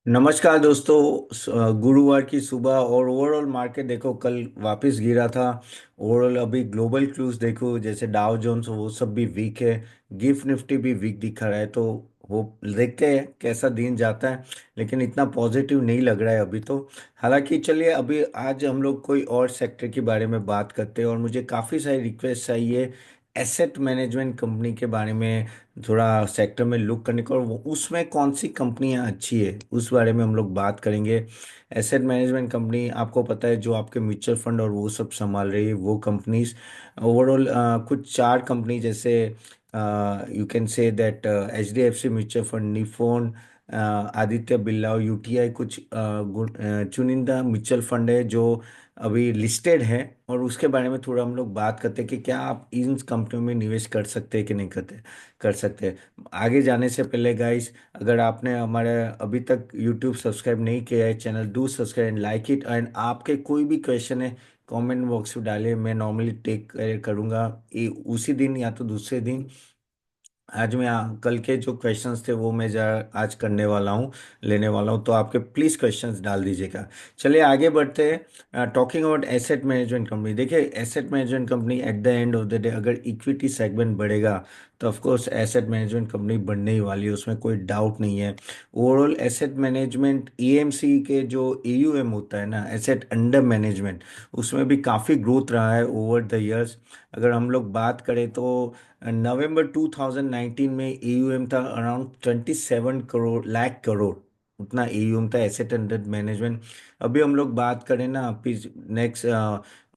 नमस्कार दोस्तों। गुरुवार की सुबह और ओवरऑल मार्केट देखो कल वापस गिरा था। ओवरऑल अभी ग्लोबल क्लूज देखो जैसे डाउ जोन्स वो सब भी वीक है। गिफ्ट निफ्टी भी वीक दिखा रहा है तो वो देखते हैं कैसा दिन जाता है। लेकिन इतना पॉजिटिव नहीं लग रहा है अभी तो। हालांकि चलिए अभी आज हम लोग कोई और सेक्टर के बारे में बात करते हैं और मुझे काफ़ी सारी रिक्वेस्ट आई है एसेट मैनेजमेंट कंपनी के बारे में थोड़ा सेक्टर में लुक करने को, और उसमें कौन सी कंपनियां अच्छी है उस बारे में हम लोग बात करेंगे। एसेट मैनेजमेंट कंपनी आपको पता है जो आपके म्यूचुअल फंड और वो सब संभाल रही है वो कंपनीज। ओवरऑल कुछ चार कंपनी जैसे you can say that HDFC mutual fund, Nippon, Aditya Birla और यूटीआई कुछ चुनिंदा म्यूचुअल फंड है जो अभी लिस्टेड है। और उसके बारे में थोड़ा हम लोग बात करते हैं कि क्या आप इन कंपनियों में निवेश कर सकते हैं कि नहीं करते कर सकते हैं। आगे जाने से पहले गाइस, अगर आपने हमारे अभी तक यूट्यूब सब्सक्राइब नहीं किया है channel, do subscribe and like it. And आपके कोई भी क्वेश्चन है कमेंट बॉक्स में डालिए, मैं नॉर्मली टेक करूँगा ये उसी दिन या तो दूसरे दिन। आज मैं कल के जो क्वेश्चंस थे वो मैं आज करने वाला हूँ, लेने वाला हूँ, तो आपके प्लीज़ क्वेश्चंस डाल दीजिएगा। चलिए आगे बढ़ते हैं। Talking about asset management company, देखिए asset management company at the end of the day अगर इक्विटी सेगमेंट बढ़ेगा तो of course asset management company बढ़ने ही वाली है, उसमें कोई डाउट नहीं है। ओवरऑल एसेट मैनेजमेंट EMC के जो AUM होता है ना, एसेट अंडर मैनेजमेंट, उसमें भी काफ़ी ग्रोथ रहा है ओवर द इयर्स। अगर हम लोग बात करें तो नवंबर 2019 में AUM था अराउंड 27 करोड़, उतना AUM था एसेट अंडर मैनेजमेंट। अभी हम लोग बात करें ना, नेक्स्ट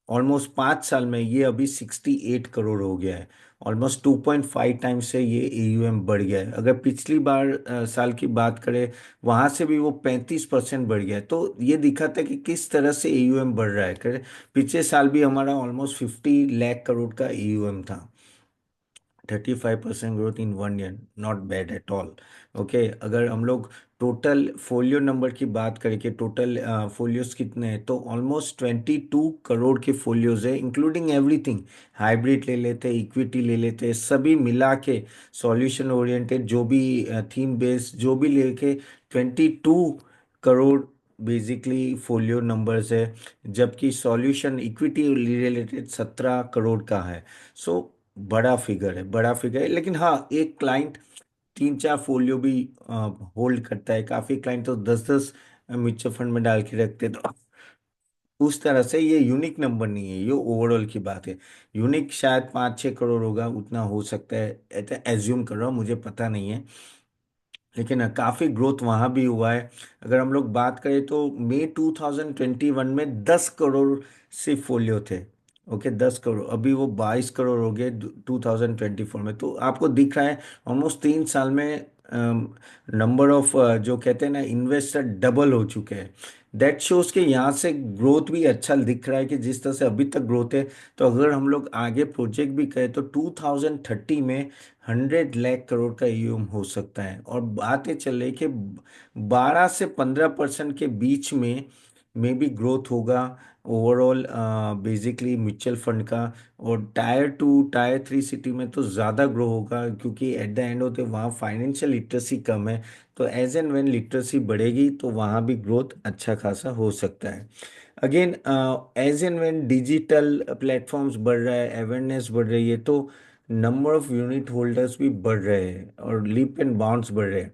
ऑलमोस्ट 5 साल में ये अभी 68 करोड़ हो गया है। ऑलमोस्ट 2.5 टाइम्स से ये AUM बढ़ गया है। अगर पिछली बार साल की बात करें वहां से भी वो 35% बढ़ गया है। तो ये दिखाता है कि किस तरह से AUM बढ़ रहा है। पिछले साल भी हमारा ऑलमोस्ट 50 लाख करोड़ का AUM था। 35% growth in 1 year, not bad at all. Okay, अगर हम लोग टोटल फोलियो नंबर की बात करें कि टोटल फोलियोज कितने हैं तो ऑलमोस्ट 22 करोड़ के फोलियोज है इंक्लूडिंग एवरीथिंग। हाइब्रिड ले लेते, इक्विटी ले लेते, सभी मिला के सॉल्यूशन ओरिएंटेड जो भी थीम बेस्ड जो भी लेके 22 करोड़ बेसिकली फोलियो नंबर्स है। जबकि सॉल्यूशन इक्विटी रिलेटेड 17 करोड़ का है। सो बड़ा फिगर है, बड़ा फिगर है। लेकिन हाँ, एक क्लाइंट 3 4 फोलियो भी होल्ड करता है, काफी क्लाइंट तो 10 10 म्यूचुअल फंड में डाल के रखते हैं। तो उस तरह से ये यूनिक नंबर नहीं है, ये ओवरऑल की बात है। यूनिक शायद 5 6 करोड़ होगा, उतना हो सकता है, ऐसा एज्यूम कर रहा हूँ, मुझे पता नहीं है। लेकिन काफी ग्रोथ वहां भी हुआ है। अगर हम लोग बात करें तो मई 2021 में 10 करोड़ से फोलियो थे। ओके, 10 करोड़, अभी वो 22 करोड़ हो गए 2024 में। तो आपको दिख रहा है ऑलमोस्ट 3 साल में नंबर ऑफ जो कहते हैं ना इन्वेस्टर डबल हो चुके हैं। दैट शोज के यहाँ से ग्रोथ भी अच्छा दिख रहा है कि जिस तरह से अभी तक ग्रोथ है। तो अगर हम लोग आगे प्रोजेक्ट भी करें तो 2030 में 100 लाख करोड़ का AUM हो सकता है। और बात ये चल रही कि 12 से 15% के बीच में भी ग्रोथ होगा ओवरऑल बेसिकली म्यूचुअल फंड का। और टायर 2 टायर 3 सिटी में तो ज़्यादा ग्रो होगा क्योंकि एट द एंड होते वहाँ फाइनेंशियल लिटरेसी कम है। तो एज एंड व्हेन लिटरेसी बढ़ेगी तो वहाँ भी ग्रोथ अच्छा खासा हो सकता है। Again as and when digital platforms बढ़ रहा है, अवेयरनेस बढ़ रही है, तो नंबर ऑफ यूनिट होल्डर्स भी बढ़ रहे हैं और लीप एंड बाउंड्स बढ़ रहे हैं,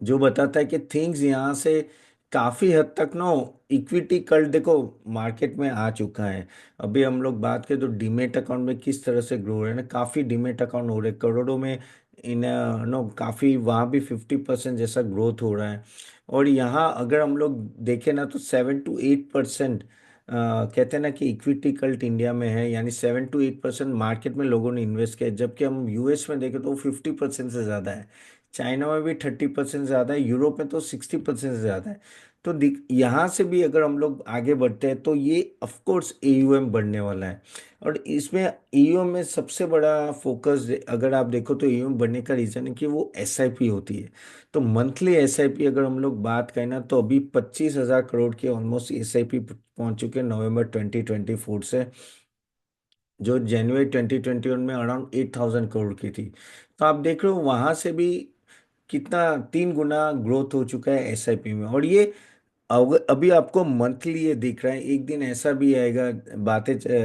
जो बताता है कि थिंग्स यहाँ से काफी हद तक नो इक्विटी कल्ट देखो मार्केट में आ चुका है। अभी हम लोग बात करें तो डीमेट अकाउंट में किस तरह से ग्रो रहे हैं ना, काफी डीमेट अकाउंट हो रहे हैं करोड़ों में। इन नो काफी वहाँ भी 50% जैसा ग्रोथ हो रहा है। और यहाँ अगर हम लोग देखें ना तो 7 to 8% कहते हैं ना कि इक्विटी कल्ट इंडिया में है, यानी 7 to 8% मार्केट में लोगों ने इन्वेस्ट किया है। जबकि हम US में देखें तो 50% से ज्यादा है। चाइना में भी 30% ज़्यादा है, यूरोप में तो 60% से ज़्यादा है। तो यहाँ से भी अगर हम लोग आगे बढ़ते हैं तो ये ऑफ कोर्स AUM बढ़ने वाला है। और इसमें AUM में सबसे बड़ा फोकस अगर आप देखो तो AUM बढ़ने का रीज़न है कि वो SIP होती है। तो मंथली SIP अगर हम लोग बात करें ना तो अभी 25,000 करोड़ के ऑलमोस्ट SIP पहुंच चुके हैं नवंबर 2024 से, जो जनवरी 2021 में अराउंड 8,000 करोड़ की थी। तो आप देख रहे हो वहां से भी कितना 3 गुना ग्रोथ हो चुका है एसआईपी में। और ये अभी आपको मंथली ये दिख रहा है, एक दिन ऐसा भी आएगा,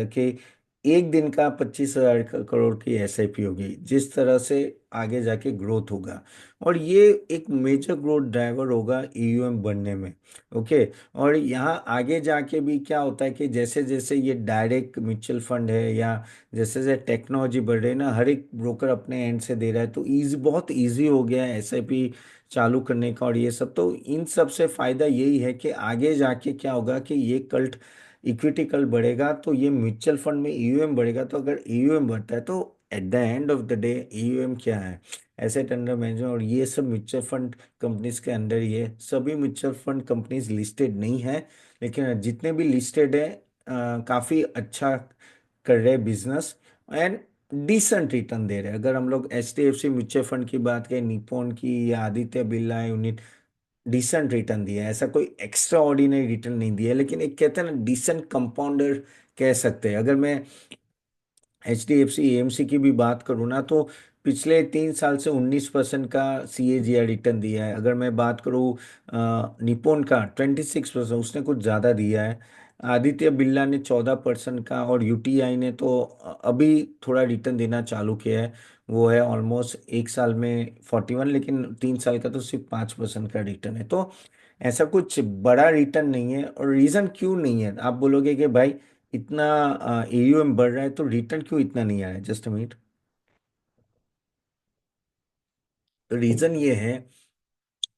कि एक दिन का 25,000 करोड़ की एसआईपी होगी, जिस तरह से आगे जाके ग्रोथ होगा। और ये एक मेजर ग्रोथ ड्राइवर होगा ईयूएम बनने में। ओके। और यहाँ आगे जाके भी क्या होता है कि जैसे जैसे ये डायरेक्ट म्यूचुअल फंड है, या जैसे जैसे टेक्नोलॉजी बढ़ रही है ना, हर एक ब्रोकर अपने एंड से दे रहा है, तो इजी, बहुत इजी हो गया है एसआईपी चालू करने का। और ये सब, तो इन सब से फायदा यही है कि आगे जाके क्या होगा कि ये कल्ट, इक्विटी कल्ट बढ़ेगा तो ये म्यूचुअल फंड में ईयूएम बढ़ेगा। तो अगर ईयूएम बढ़ता है तो at the end of the day AUM क्या है, एसेट अंडर मैनेजमेंट। और ये सब म्यूचुअल फंड कंपनीज के अंडर, ये सभी म्यूचुअल फंड कंपनीज लिस्टेड नहीं है, लेकिन जितने भी लिस्टेड है काफी अच्छा कर रहे बिजनेस, एंड डिसेंट रिटर्न दे रहे हैं। अगर हम लोग एचडीएफसी म्यूचुअल फंड की बात करें, निप्पॉन की या Aditya Birla unit, decent return दिया है, ऐसा कोई एक्स्ट्रा ऑर्डिनरी रिटर्न नहीं दिया है, लेकिन एक कहते हैं ना डिसेंट कंपाउंडर कह सकते हैं। अगर मैं H D F C AMC की भी बात करूँ ना, तो पिछले 3 साल से 19% का सीएजीआर रिटर्न दिया है। अगर मैं बात करूँ निप्पॉन का 26%, उसने कुछ ज़्यादा दिया है। आदित्य बिरला ने 14% का, और यूटीआई ने तो अभी थोड़ा रिटर्न देना चालू किया है, वो है ऑलमोस्ट एक साल में 41, लेकिन 3 साल का तो सिर्फ 5% का रिटर्न है। तो ऐसा कुछ बड़ा रिटर्न नहीं है। और रीज़न क्यों नहीं है, आप बोलोगे कि भाई इतना एयूएम बढ़ रहा है तो रिटर्न क्यों इतना नहीं आ रहा है, जस्ट अ मिनट। तो रीजन ये है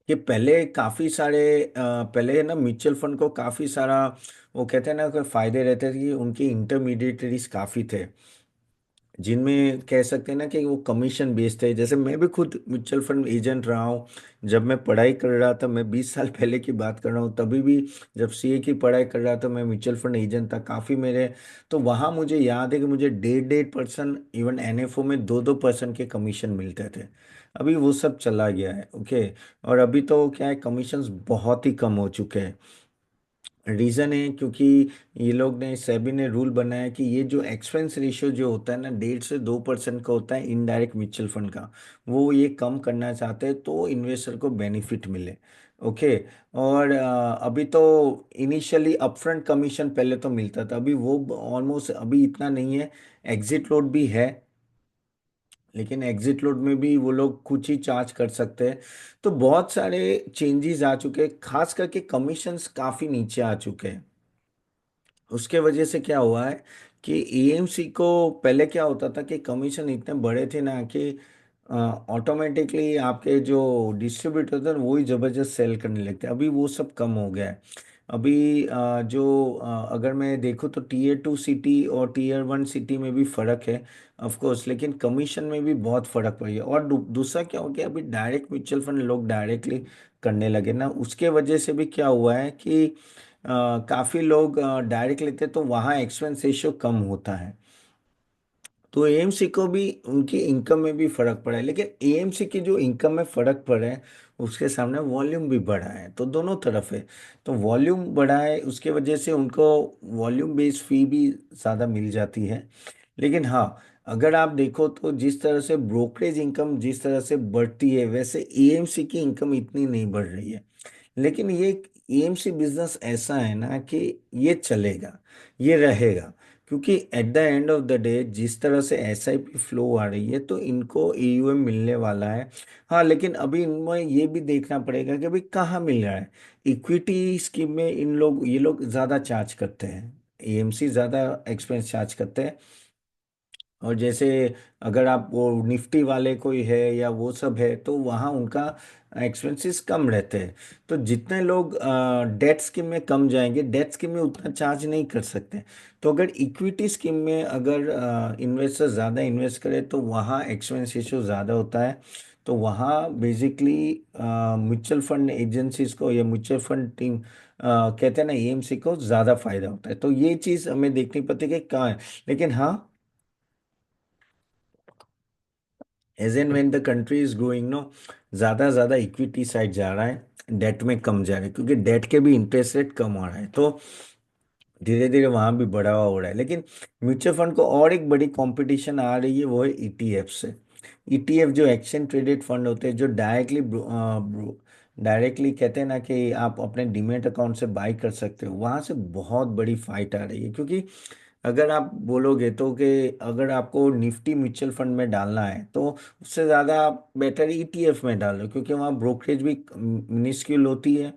कि पहले काफी सारे पहले ना म्यूचुअल फंड को काफी सारा, वो कहते हैं ना कि फायदे रहते थे, कि उनके इंटरमीडिएटरीज काफी थे, जिनमें कह सकते हैं ना कि वो कमीशन बेस्ड है। जैसे मैं भी खुद म्यूचुअल फंड एजेंट रहा हूँ, जब मैं पढ़ाई कर रहा था, मैं 20 साल पहले की बात कर रहा हूँ, तभी भी जब सीए की पढ़ाई कर रहा था मैं म्यूचुअल फंड एजेंट था काफ़ी मेरे। तो वहाँ मुझे याद है कि मुझे 1.5% इवन एनएफओ में 2-2% के कमीशन मिलते थे। अभी वो सब चला गया है। ओके। और अभी तो क्या है, कमीशंस बहुत ही कम हो चुके हैं। रीज़न है क्योंकि ये लोग ने, सेबी ने रूल बनाया कि ये जो एक्सपेंस रेशियो जो होता है ना, 1.5 से 2% का होता है इनडायरेक्ट म्यूचुअल फंड का, वो ये कम करना चाहते हैं तो इन्वेस्टर को बेनिफिट मिले। ओके। और अभी तो इनिशियली अपफ्रंट कमीशन पहले तो मिलता था, अभी वो ऑलमोस्ट अभी इतना नहीं है। एग्जिट लोड भी है, लेकिन एग्जिट लोड में भी वो लोग कुछ ही चार्ज कर सकते हैं। तो बहुत सारे चेंजेस आ चुके हैं, खास करके कमीशंस काफ़ी नीचे आ चुके हैं। उसके वजह से क्या हुआ है कि एएमसी को पहले क्या होता था कि कमीशन इतने बड़े थे ना कि ऑटोमेटिकली आपके जो डिस्ट्रीब्यूटर थे वही जबरदस्त सेल करने लगते, अभी वो सब कम हो गया है। अभी अगर मैं देखूँ तो टीयर 2 सिटी और टीयर 1 सिटी में भी फ़र्क है ऑफ कोर्स, लेकिन कमीशन में भी बहुत फ़र्क पड़ गया। और दूसरा क्या हो गया, अभी डायरेक्ट म्यूचुअल फंड लोग डायरेक्टली करने लगे ना, उसके वजह से भी क्या हुआ है कि काफ़ी लोग डायरेक्ट लेते हैं, तो वहाँ एक्सपेंस रेशियो कम होता है। तो एएमसी को भी उनकी इनकम में भी फर्क पड़ा है, लेकिन एएमसी की जो इनकम में फर्क पड़ा है उसके सामने वॉल्यूम भी बढ़ा है, तो दोनों तरफ है। तो वॉल्यूम बढ़ा है, उसके वजह से उनको वॉल्यूम बेस्ड फी भी ज़्यादा मिल जाती है। लेकिन हाँ, अगर आप देखो तो जिस तरह से ब्रोकरेज इनकम जिस तरह से बढ़ती है, वैसे एएमसी की इनकम इतनी नहीं बढ़ रही है। लेकिन ये एएमसी बिजनेस ऐसा है ना कि ये चलेगा, ये रहेगा, क्योंकि eight the end of the day जिस तरह से एसआईपी फ्लो आ रही है तो इनको एयूएम मिलने वाला है। हाँ, लेकिन अभी इनमें ये भी देखना पड़ेगा कि भाई कहाँ मिल रहा है। इक्विटी स्कीम में ये लोग ज़्यादा चार्ज करते हैं, एएमसी ज़्यादा एक्सपेंस चार्ज करते हैं। और जैसे अगर आप वो निफ्टी वाले कोई है या वो सब है, तो वहाँ उनका एक्सपेंसेस कम रहते हैं। तो जितने लोग डेट स्कीम में कम जाएंगे, डेट स्कीम में उतना चार्ज नहीं कर सकते। तो अगर इक्विटी स्कीम में अगर इन्वेस्टर ज़्यादा इन्वेस्ट करे तो वहाँ एक्सपेंस रेशियो ज़्यादा होता है। तो वहाँ बेसिकली म्यूचुअल फंड एजेंसीज को या म्यूचुअल फंड टीम कहते हैं ना एएमसी को ज़्यादा फायदा होता है। तो ये चीज़ हमें देखनी पड़ती है कि कहाँ है। लेकिन हाँ, as and when the country is growing no, ज़्यादा इक्विटी साइड जा रहा है, डेट में कम जा रहा है, क्योंकि डेट के भी इंटरेस्ट रेट कम हो रहा है, तो धीरे धीरे वहाँ भी बढ़ावा हो रहा है। लेकिन म्यूचुअल फंड को और एक बड़ी कंपटीशन आ रही है, वो है ईटीएफ से। ईटीएफ जो एक्सचेंज ट्रेडेड फंड होते हैं, जो डायरेक्टली कहते हैं ना कि आप अपने डीमेट अकाउंट से बाई कर सकते हो, वहां से बहुत बड़ी फाइट आ रही है। क्योंकि अगर आप बोलोगे तो कि अगर आपको निफ्टी म्यूचुअल फंड में डालना है तो उससे ज़्यादा आप बेटर ईटीएफ में डालो, क्योंकि वहाँ ब्रोकरेज भी मिनिस्क्यूल होती है,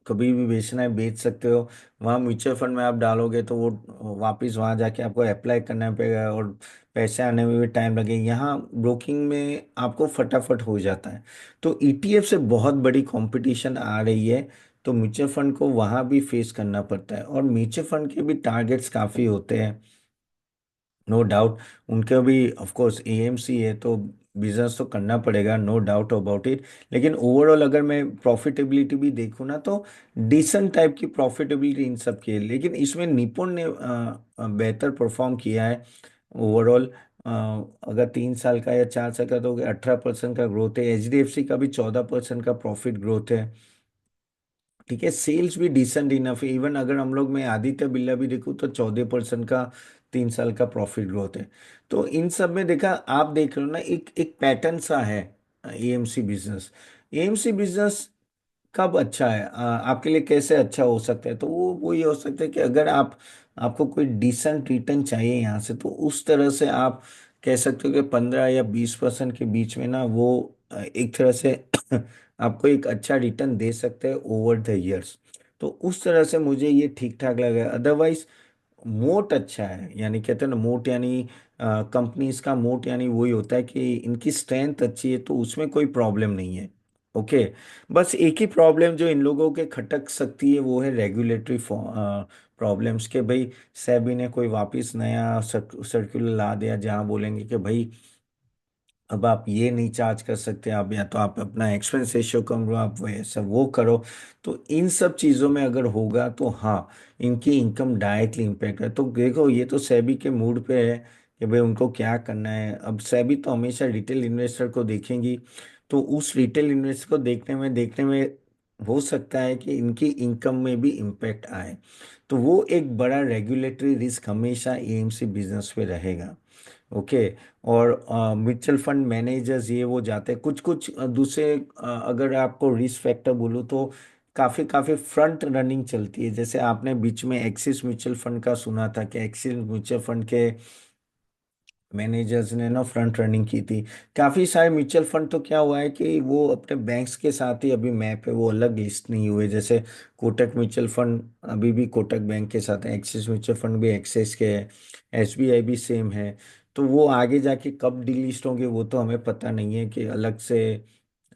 कभी भी बेचना है बेच सकते हो। वहाँ म्यूचुअल फंड में आप डालोगे तो वो वापस वहाँ जाके आपको अप्लाई करना पड़ेगा, और पैसे आने में भी टाइम लगेगा। यहाँ ब्रोकिंग में आपको फटाफट हो जाता है। तो ईटीएफ से बहुत बड़ी कंपटीशन आ रही है, तो म्यूचुअल फंड को वहाँ भी फेस करना पड़ता है। और म्यूचुअल फंड के भी टारगेट्स काफ़ी होते हैं, नो डाउट। उनके भी ऑफ कोर्स एएमसी है, तो बिजनेस तो करना पड़ेगा, नो डाउट अबाउट इट। लेकिन ओवरऑल अगर मैं प्रॉफिटेबिलिटी भी देखूँ ना, तो डिसेंट टाइप की प्रॉफिटेबिलिटी इन सब की है। लेकिन इसमें निपुण ने बेहतर परफॉर्म किया है ओवरऑल। अगर 3 साल का या 4 साल का, तो 18% का ग्रोथ है। एचडीएफसी का भी 14% का प्रॉफिट ग्रोथ है। ठीक है, सेल्स भी डिसेंट इनफ है। इवन अगर हम लोग, मैं आदित्य बिरला भी देखूँ तो 14% का 3 साल का प्रॉफिट ग्रोथ है। तो इन सब में देखा, आप देख रहे हो ना, एक एक पैटर्न सा है एएमसी बिजनेस। एएमसी बिजनेस कब अच्छा है, आपके लिए कैसे अच्छा हो सकता है? तो वो ये हो सकता है कि अगर आपको कोई डिसेंट रिटर्न चाहिए यहाँ से, तो उस तरह से आप कह सकते हो कि 15 या 20% के बीच में ना वो एक तरह से आपको एक अच्छा रिटर्न दे सकते हैं ओवर द इयर्स। तो उस तरह से मुझे ये ठीक ठाक लगा। अदरवाइज मोट अच्छा है, यानी कहते हैं ना मोट, यानी कंपनीज का मोट यानी वही होता है कि इनकी स्ट्रेंथ अच्छी है, तो उसमें कोई प्रॉब्लम नहीं है। ओके। बस एक ही प्रॉब्लम जो इन लोगों के खटक सकती है वो है रेगुलेटरी प्रॉब्लम्स, के भाई सेबी ने कोई वापस नया सर्कुलर ला दिया जहां बोलेंगे कि भाई अब आप ये नहीं चार्ज कर सकते, आप या तो आप अपना एक्सपेंस रेशियो कम करो, आप वैसा वो करो। तो इन सब चीज़ों में अगर होगा तो हाँ, इनकी इनकम डायरेक्टली इम्पेक्ट है। तो देखो, ये तो सेबी के मूड पे है कि भाई उनको क्या करना है। अब सेबी तो हमेशा रिटेल इन्वेस्टर को देखेंगी, तो उस रिटेल इन्वेस्टर को देखने में हो सकता है कि इनकी इनकम में भी इम्पेक्ट आए। तो वो एक बड़ा रेगुलेटरी रिस्क हमेशा एएमसी बिजनेस पे रहेगा। ओके। और म्यूचुअल फंड मैनेजर्स ये वो जाते हैं कुछ कुछ दूसरे, अगर आपको रिस्क फैक्टर बोलूँ तो काफ़ी काफ़ी फ्रंट रनिंग चलती है। जैसे आपने बीच में एक्सिस म्यूचुअल फंड का सुना था कि एक्सिस म्यूचुअल फंड के मैनेजर्स ने ना फ्रंट रनिंग की थी। काफ़ी सारे म्यूचुअल फंड तो क्या हुआ है कि वो अपने बैंक्स के साथ ही अभी मैप है, वो अलग लिस्ट नहीं हुए। जैसे कोटक म्यूचुअल फंड अभी भी कोटक बैंक के साथ है, एक्सिस म्यूचुअल फंड भी एक्सिस के है, एसबीआई भी सेम है। तो वो आगे जाके कब डिलिस्ट होंगे वो तो हमें पता नहीं है कि अलग से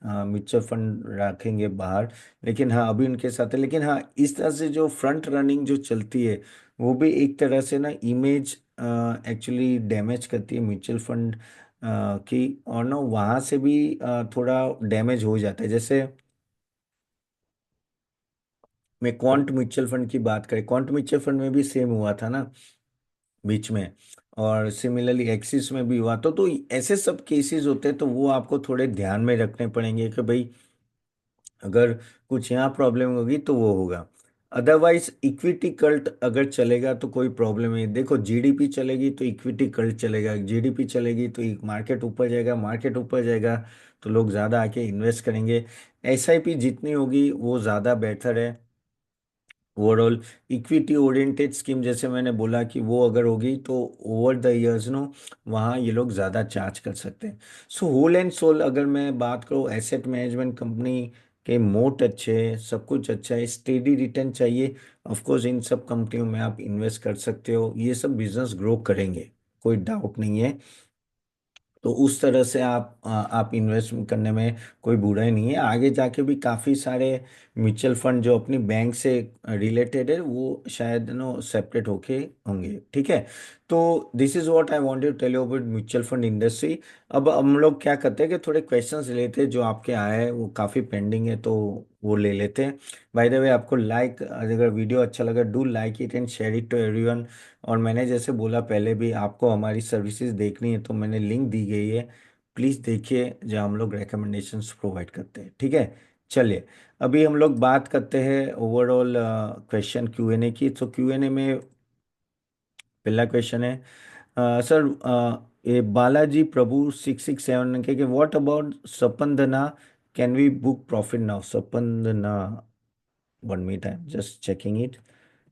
म्यूचुअल फंड रखेंगे बाहर। लेकिन हाँ, अभी उनके साथ है। लेकिन हाँ, इस तरह से जो फ्रंट रनिंग जो चलती है, वो भी एक तरह से ना इमेज एक्चुअली डैमेज करती है म्यूचुअल फंड की। और ना वहाँ से भी थोड़ा डैमेज हो जाता है। जैसे मैं क्वांट म्यूचुअल फंड की बात करें, क्वांट म्यूचुअल फंड में भी सेम हुआ था ना बीच में। और सिमिलरली एक्सिस में भी हुआ। तो ऐसे सब केसेस होते हैं, तो वो आपको थोड़े ध्यान में रखने पड़ेंगे कि भाई अगर कुछ यहाँ प्रॉब्लम होगी तो वो होगा। अदरवाइज इक्विटी कल्ट अगर चलेगा तो कोई प्रॉब्लम नहीं। देखो, जीडीपी चलेगी तो इक्विटी कल्ट चलेगा, जीडीपी चलेगी तो मार्केट ऊपर जाएगा, मार्केट ऊपर जाएगा तो लोग ज़्यादा आके इन्वेस्ट करेंगे। एसआईपी जितनी होगी वो ज़्यादा बेहतर है ओवरऑल। इक्विटी ओरिएंटेड स्कीम जैसे मैंने बोला कि वो अगर होगी तो ओवर द इयर्स नो वहाँ ये लोग ज़्यादा चार्ज कर सकते हैं। सो होल एंड सोल अगर मैं बात करूँ, एसेट मैनेजमेंट कंपनी के मोट अच्छे हैं, सब कुछ अच्छा है, स्टेडी रिटर्न चाहिए, ऑफ कोर्स इन सब कंपनियों में आप इन्वेस्ट कर सकते हो। ये सब बिजनेस ग्रो करेंगे, कोई डाउट नहीं है। तो उस तरह से आप इन्वेस्ट करने में कोई बुराई नहीं है। आगे जाके भी काफ़ी सारे म्यूचुअल फंड जो अपनी बैंक से रिलेटेड है वो शायद नो सेपरेट होके होंगे। ठीक है। तो this is what I wanted to tell you about mutual fund industry. अब हम लोग क्या करते हैं कि थोड़े क्वेश्चंस लेते हैं जो आपके आए हैं, वो काफ़ी पेंडिंग है तो वो ले लेते हैं। बाय द वे, आपको लाइक, अगर वीडियो अच्छा लगा, do like it and share it to everyone. और मैंने जैसे बोला पहले भी, आपको हमारी सर्विसेज देखनी है तो मैंने लिंक दी गई है, प्लीज़ देखिए, जहाँ हम लोग recommendations प्रोवाइड करते हैं। ठीक है। चलिए, अभी हम लोग बात करते हैं ओवरऑल क्वेश्चन Q&A की। तो Q&A में पहला क्वेश्चन है, सर, ये बालाजी प्रभु 667 के what about Spandana, can we book profit now Spandana? One minute, I am just checking it.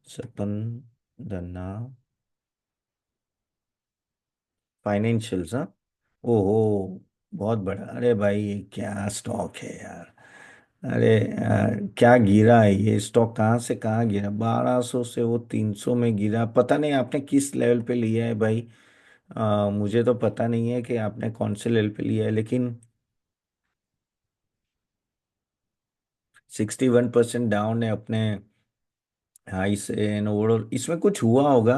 Spandana financials, हाँ। ओहो, बहुत बड़ा, अरे भाई ये क्या स्टॉक है यार। अरे यार क्या गिरा है ये स्टॉक, कहाँ से कहाँ गिरा, 1200 से वो 300 में गिरा। पता नहीं आपने किस लेवल पे लिया है भाई। मुझे तो पता नहीं है कि आपने कौन से लेवल पे लिया है, लेकिन 61% डाउन है अपने हाई से। एंड ओवरऑल इसमें कुछ हुआ होगा।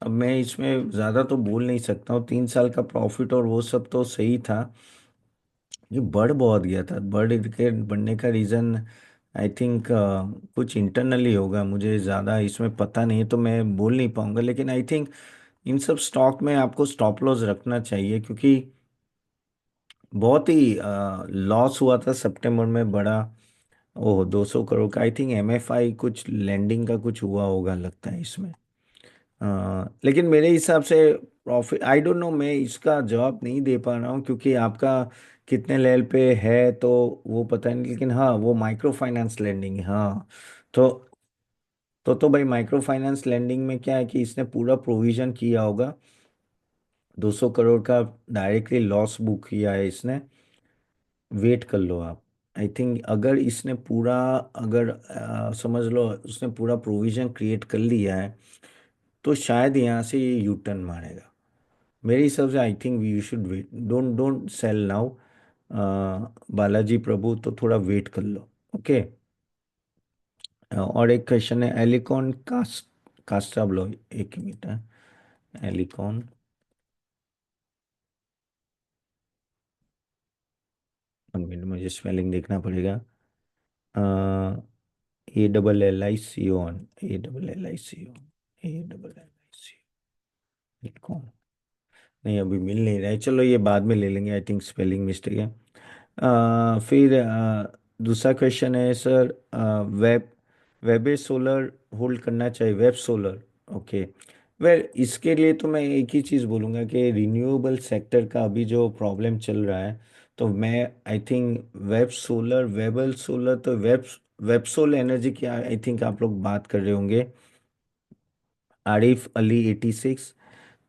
अब मैं इसमें ज़्यादा तो बोल नहीं सकता हूँ, 3 साल का प्रॉफिट और वो सब तो सही था। ये बढ़ बहुत गया था, बढ़ के बढ़ने का रीज़न आई थिंक कुछ इंटरनली होगा, मुझे ज़्यादा इसमें पता नहीं है तो मैं बोल नहीं पाऊंगा। लेकिन आई थिंक इन सब स्टॉक में आपको स्टॉप लॉस रखना चाहिए, क्योंकि बहुत ही लॉस हुआ था सितंबर में बड़ा। ओह, 200 करोड़ का आई थिंक एमएफआई कुछ लैंडिंग का कुछ हुआ होगा लगता है इसमें। लेकिन मेरे हिसाब से प्रॉफिट, आई डोंट नो, मैं इसका जवाब नहीं दे पा रहा हूँ क्योंकि आपका कितने लेवल पे है तो वो पता नहीं। लेकिन हाँ, वो माइक्रो फाइनेंस लैंडिंग है, हाँ। तो तो भाई माइक्रो फाइनेंस लैंडिंग में क्या है कि इसने पूरा प्रोविजन किया होगा, 200 करोड़ का डायरेक्टली लॉस बुक किया है इसने। वेट कर लो आप। आई थिंक अगर इसने पूरा, अगर समझ लो उसने पूरा प्रोविजन क्रिएट कर लिया है तो शायद यहाँ से ये यू टर्न मारेगा। मेरे हिसाब से I think we should wait, don't don't sell now. Balaji Prabhu तो थोड़ा वेट कर लो। ओके। और एक क्वेश्चन है एलिकॉन कास्टाब्लो, एक मिनट है। एलिकॉन, वन मिनट, मुझे स्पेलिंग देखना पड़ेगा। ALLICON, ALLICON, Elecon. नहीं, अभी मिल नहीं रहा है, चलो ये बाद में ले लेंगे, आई थिंक स्पेलिंग मिस्टेक है। फिर दूसरा क्वेश्चन है सर, वेब सोलर होल्ड करना चाहिए, वेब सोलर? ओके। वेल, इसके लिए तो मैं एक ही चीज़ बोलूँगा कि रिन्यूएबल सेक्टर का अभी जो प्रॉब्लम चल रहा है, तो मैं आई थिंक वेब सोलर, वेबल सोलर, तो वेब सोल एनर्जी की आई थिंक आप लोग बात कर रहे होंगे। आरिफ अली 86।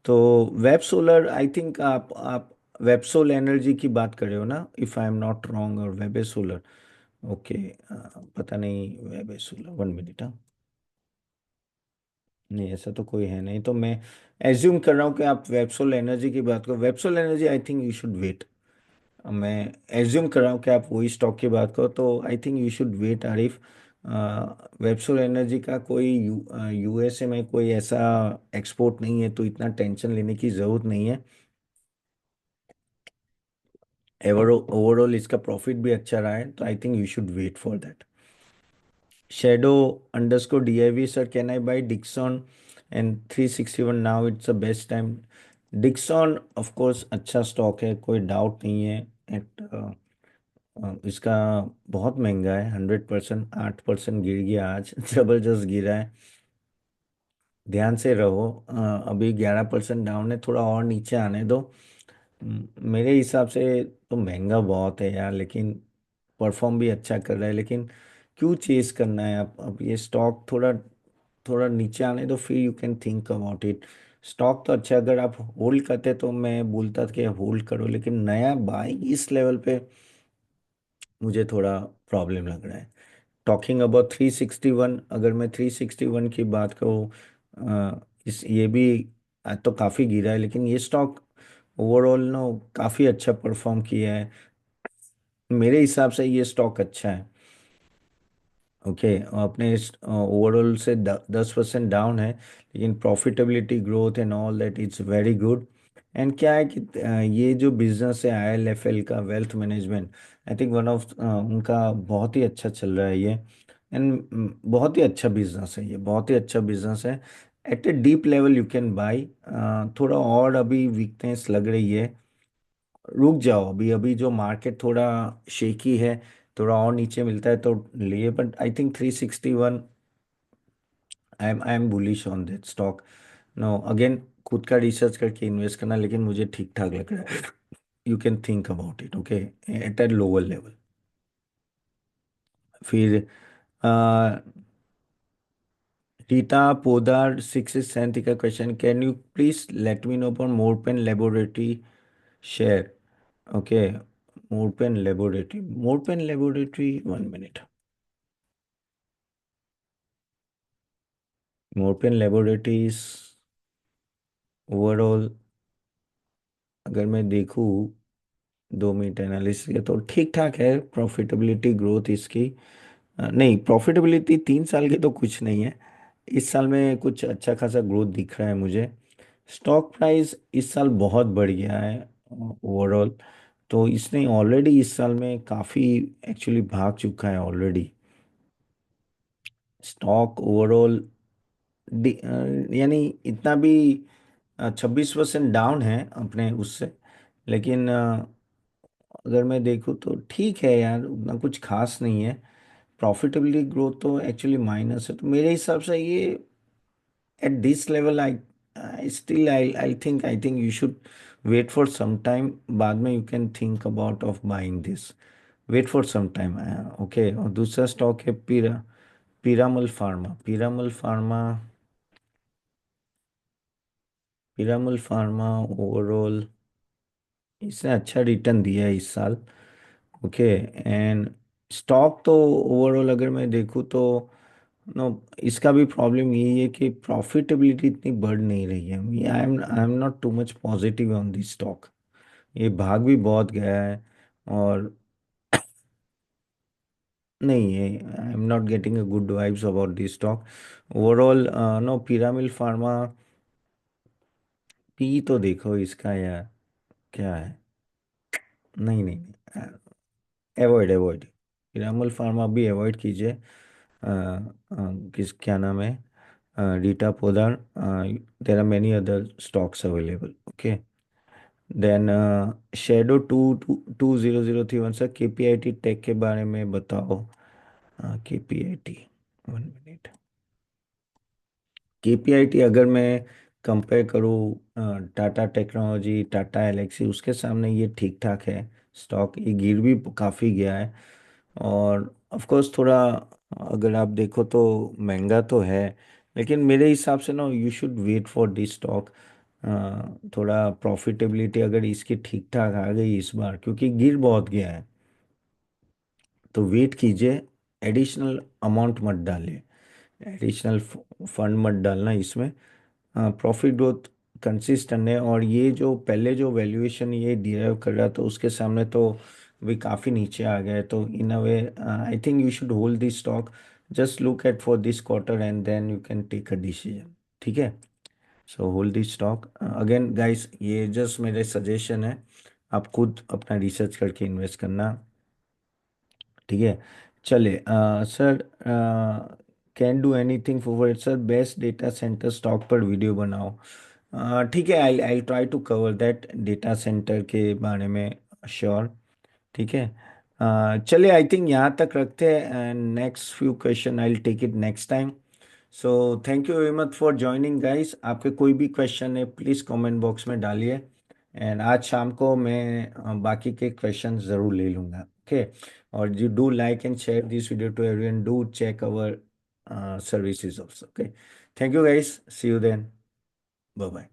तो वेब सोलर आई थिंक आप वेब सोल एनर्जी की बात कर रहे हो ना, if I am not wrong, और वेब सोलर। ओके। पता नहीं, वेब सोलर, वन मिनट, हाँ। नहीं, ऐसा तो कोई है नहीं, तो मैं एज्यूम कर रहा हूँ कि आप वेबसोल एनर्जी की बात करो। Websol energy I think you should wait. मैं एज्यूम कर रहा हूँ कि आप वही स्टॉक की बात करो, तो I think you should wait Arif. Websol energy का कोई यूएसए में कोई ऐसा एक्सपोर्ट नहीं है, तो इतना टेंशन लेने की ज़रूरत नहीं है। ओवरऑल इसका प्रॉफिट भी अच्छा रहा है, तो I think you should wait for that. Shadow underscore DIV, sir can I buy Dixon and 361 now it's a best time? Dixon of course अच्छा स्टॉक है, कोई डाउट नहीं है। एट इसका बहुत महंगा है, 100%, 8% गिर गया आज जबरदस्त गिरा है। ध्यान से रहो। अभी 11% डाउन है, थोड़ा और नीचे आने दो। मेरे हिसाब से तो महंगा बहुत है यार, लेकिन परफॉर्म भी अच्छा कर रहा है। लेकिन क्यों चेस करना है? अब ये स्टॉक थोड़ा थोड़ा नीचे आने दो, फिर you can think about it. Stock तो अच्छा, अगर आप होल्ड करते तो मैं बोलता था कि होल्ड करो, लेकिन नया बाइंग इस लेवल पे मुझे थोड़ा प्रॉब्लम लग रहा है। टॉकिंग अबाउट 361, अगर मैं 361 की बात करूँ, इस ये भी आज तो काफ़ी गिरा है, लेकिन ये स्टॉक ओवरऑल नो काफ़ी अच्छा परफॉर्म किया है। मेरे हिसाब से ये स्टॉक अच्छा है। ओके। अपने ओवरऑल से 10% डाउन है, लेकिन profitability growth and all that it's very good. And क्या है कि ये जो बिजनेस है ILFL का, wealth management, I think one of उनका बहुत ही अच्छा चल रहा है ये। एंड बहुत ही अच्छा बिजनेस है ये, बहुत ही अच्छा बिजनेस है। At a deep level you can buy. थोड़ा और अभी वीकनेस लग रही है, रुक जाओ अभी, अभी जो मार्केट थोड़ा शेकी है, थोड़ा और नीचे मिलता है तो लिए। But I think 361, I am bullish on that stock. No, again खुद का रिसर्च करके इन्वेस्ट करना, लेकिन मुझे ठीक ठाक लग रहा है। You can think about it, okay, at a lower level. फिर रीता पोदार 6 का question, can you please let me know about Morepen laboratory share? Okay, Morepen laboratory 1 minute. Morepen laboratories overall अगर मैं देखूँ 2 मिनट एनालिसिस का, तो ठीक ठाक है प्रॉफिटेबिलिटी ग्रोथ इसकी। नहीं, प्रॉफिटेबिलिटी 3 साल की तो कुछ नहीं है। इस साल में कुछ अच्छा खासा ग्रोथ दिख रहा है मुझे। स्टॉक प्राइस इस साल बहुत बढ़ गया है ओवरऑल। तो इसने ऑलरेडी इस साल में काफ़ी एक्चुअली भाग चुका है ऑलरेडी स्टॉक ओवरऑल। यानी इतना भी 26% डाउन है अपने उससे। लेकिन अगर मैं देखूँ तो ठीक है यार, उतना कुछ खास नहीं है। प्रॉफिटेबिलिटी ग्रोथ तो एक्चुअली माइनस है, तो मेरे हिसाब से ये at this level I still I think you should wait for some time. बाद में you can think about of buying this. Wait for some time. Okay, और दूसरा स्टॉक है Piramal pharma. Piramal pharma overall इसने अच्छा रिटर्न दिया है इस साल। ओके, एंड स्टॉक तो ओवरऑल अगर मैं देखूँ तो नो, इसका भी प्रॉब्लम यही है कि प्रॉफिटेबिलिटी इतनी बढ़ नहीं रही है। I am not too much positive on this stock. ये भाग भी बहुत गया है। और नहीं है, I am not getting a good vibes about this stock overall. No, Piramal pharma P तो देखो इसका यार, क्या है। नहीं नहीं नहीं, एवॉइड एवॉइड। पिरामल फार्मा भी अवॉइड कीजिए। किस क्या नाम है, Rita Podar. There are many other stocks available, okay. Then shadow 22003 sir, KPIT take के बारे में बताओ। KPIT, 1 minute. केपीआईटी अगर मैं कंपेयर करूँ टाटा टेक्नोलॉजी, टाटा एलेक्सी, उसके सामने ये ठीक ठाक है स्टॉक। ये गिर भी काफ़ी गया है। और ऑफ कोर्स थोड़ा अगर आप देखो तो महंगा तो है, लेकिन मेरे हिसाब से ना you should wait for this stock. थोड़ा प्रॉफिटेबिलिटी अगर इसकी ठीक ठाक आ गई इस बार, क्योंकि गिर बहुत गया है, तो वेट कीजिए। एडिशनल अमाउंट मत डालिए, एडिशनल फंड मत डालना इसमें। प्रॉफिट ग्रोथ कंसिस्टेंट है, और ये जो पहले जो वैल्यूएशन ये डिराइव कर रहा था उसके सामने तो भी काफ़ी नीचे आ गए। तो in a way I think you should hold this stock. Just look at for this quarter and then you can take a decision, ठीक है। So hold this stock. Again guys, ये जस्ट मेरे सजेशन है, आप खुद अपना research करके invest करना, ठीक है। चले sir, can do anything for sir, best data centre stock पर वीडियो बनाओ। ठीक है, I I try to cover that data centre के बारे में, श्योर, ठीक है। चलिए, आई थिंक यहाँ तक रखते हैं, and next few question I will take it next time. So thank you very much for joining guys. आपके कोई भी क्वेश्चन है प्लीज़ कमेंट बॉक्स में डालिए, एंड आज शाम को मैं बाकी के क्वेश्चन ज़रूर ले लूँगा, ओके। और you do like and share this video to everyone, do check our services also, okay. Thank you guys, see you then, bye bye.